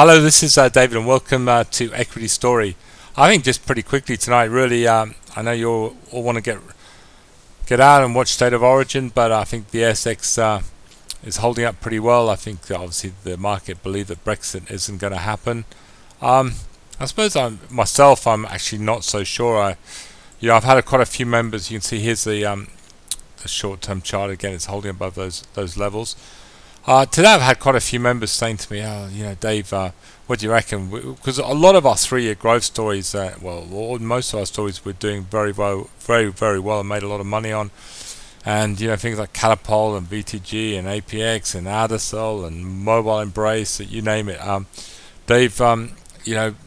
Hello, this is David, and welcome to Equity Story. I think just pretty quickly tonight, really, I know you all want to get out and watch State of Origin, but I think the ASX is holding up pretty well. I think that obviously the market believe that Brexit isn't going to happen. I suppose I'm actually not so sure. I've had quite a few members. You can see here's the short-term chart again. It's holding above those levels. Today I've had quite a few members saying to me, Dave, what do you reckon? Because a lot of our 3-year growth stories, most of our stories we're doing very well, very, very well, and made a lot of money on. And, things like Catapult and BTG and APX and Adacel and Mobile Embrace, you name it. Dave,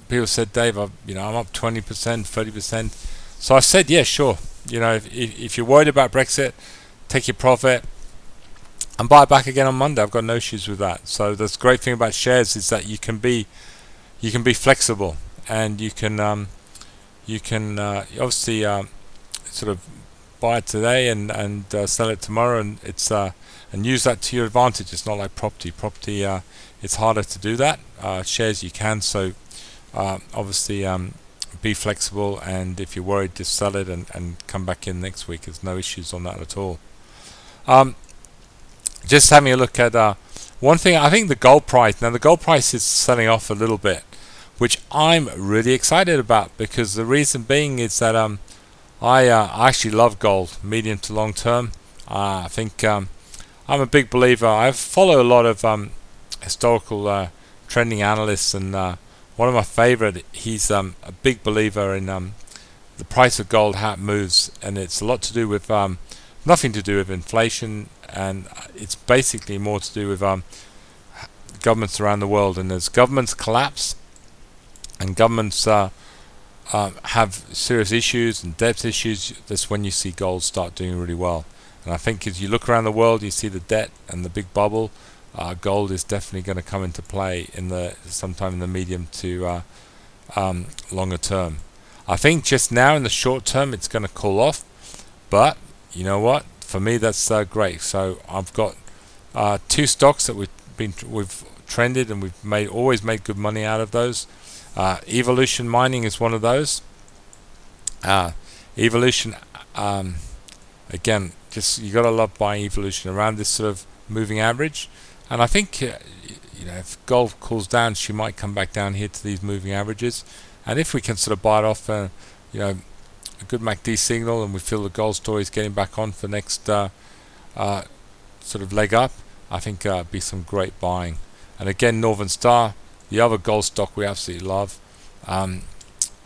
people said, Dave, I'm up 20%, 30%. So I said, yeah, sure. If you're worried about Brexit, take your profit and buy it back again on Monday. I've got no issues with that. So the great thing about shares is that you can be flexible, and you can obviously sort of buy it today and sell it tomorrow, and and use that to your advantage. It's not like property. Property, it's harder to do that. Shares you can. So obviously be flexible, and if you're worried, just sell it and come back in next week. There's no issues on that at all. Just having a look at one thing. I think the gold price. Now the gold price is selling off a little bit, which I'm really excited about, because the reason being is that I actually love gold, medium to long term. I think I'm a big believer. I follow a lot of historical trending analysts, and one of my favorite, he's a big believer in the price of gold, how it moves, and it's a lot to do with nothing to do with inflation, and it's basically more to do with governments around the world. And as governments collapse and governments have serious issues and debt issues, that's when you see gold start doing really well. And I think as you look around the world, you see the debt and the big bubble. Gold is definitely going to come into play sometime in the medium to longer term. I think just now in the short term it's going to cool off, but you know what? For me, that's great. So I've got 2 stocks that we've trended, and we've always made good money out of those. Evolution Mining is one of those. Evolution, again, just you gotta love buying Evolution around this sort of moving average. And I think if gold cools down, she might come back down here to these moving averages. And if we can sort of buy it off, a good MACD signal, and we feel the gold story is getting back on for next sort of leg up, I think be some great buying. And again, Northern Star, the other gold stock we absolutely love. I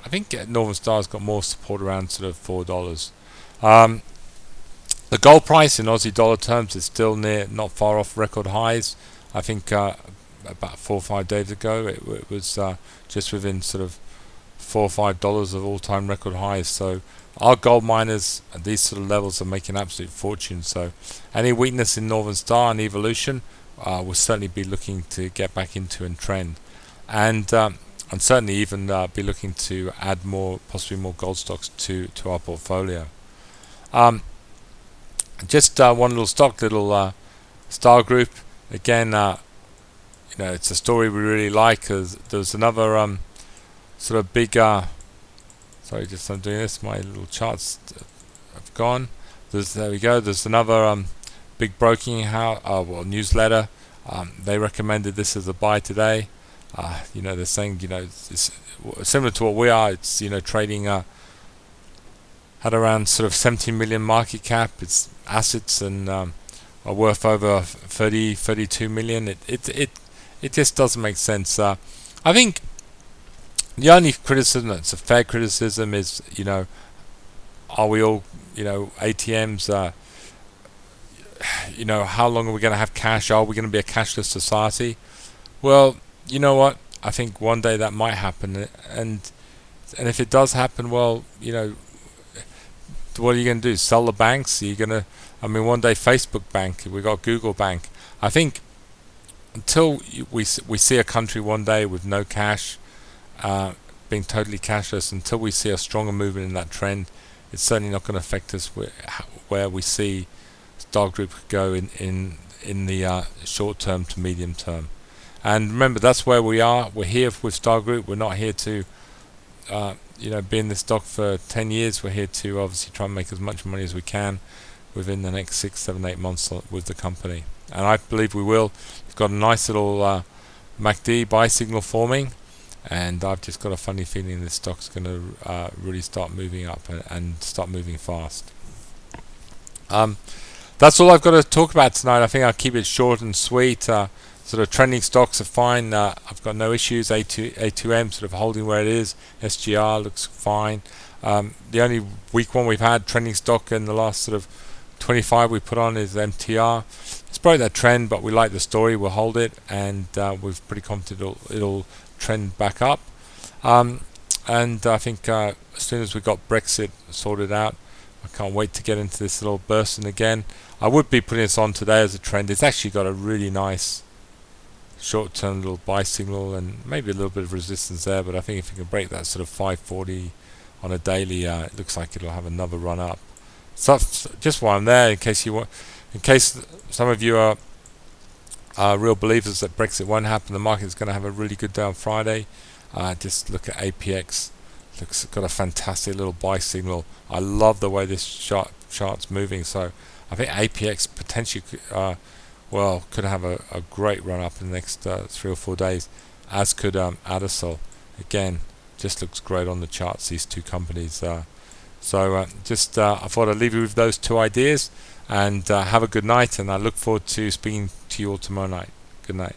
think Northern Star's got more support around sort of $4. The gold price in Aussie dollar terms is still not far off record highs. I think about 4 or 5 days ago it was just within sort of $4 or $5 of all-time record highs. So our gold miners at these sort of levels are making absolute fortune. So any weakness in Northern Star and Evolution, we'll certainly be looking to get back into and trend, and certainly even be looking to add possibly more gold stocks to our portfolio. Just one little stock, Star Group. Again, it's a story we really like. There's another sort of big sorry, just I'm doing this, my little charts have gone. There we go. There's another big broking house, newsletter. They recommended this as a buy today. They're saying it's similar to what we are. It's trading at around sort of 17 million market cap. Its assets and are worth over 32 million. It just doesn't make sense. I think the only criticism that's a fair criticism is, are we all, ATMs, how long are we going to have cash? Are we going to be a cashless society? Well, you know what? I think one day that might happen, and if it does happen, well, what are you going to do? Sell the banks? Are you going to? One day Facebook Bank, we got Google Bank. I think until we see a country one day with no cash, being totally cashless, until we see a stronger movement in that trend, it's certainly not going to affect us where we see Star Group go in the short term to medium term. And remember, that's where we are. We're here with Star Group. We're not here to be in this stock for 10 years. We're here to obviously try and make as much money as we can within the next 6, 7, 8 months with the company. And I believe we will. It's got a nice little MACD buy signal forming, and I've just got a funny feeling this stock's going to really start moving up and start moving fast. That's all I've got to talk about tonight. I think I'll keep it short and sweet. Sort of trending stocks are fine. I've got no issues. A2M sort of holding where it is. SGR looks fine. The only weak one we've had trending stock in the last sort of 25 we put on is MTR. It's broke that trend, but we like the story. We'll hold it, and we're pretty confident it'll trend back up. And I think as soon as we got Brexit sorted out, I can't wait to get into this little bursting again. I would be putting this on today as a trend. It's actually got a really nice short-term little buy signal and maybe a little bit of resistance there, but I think if you can break that sort of 540 on a daily, it looks like it'll have another run up. So just while I'm there, in case some of you are real believers that Brexit won't happen, the market is going to have a really good day on Friday. Just look at APX. Looks got a fantastic little buy signal. I love the way this chart's moving. So I think APX potentially could have a great run up in the next 3 or 4 days, as could Adasol. Again, just looks great on the charts, these two companies. I thought I'd leave you with those two ideas, and have a good night, and I look forward to speaking to you all tomorrow night. Good night.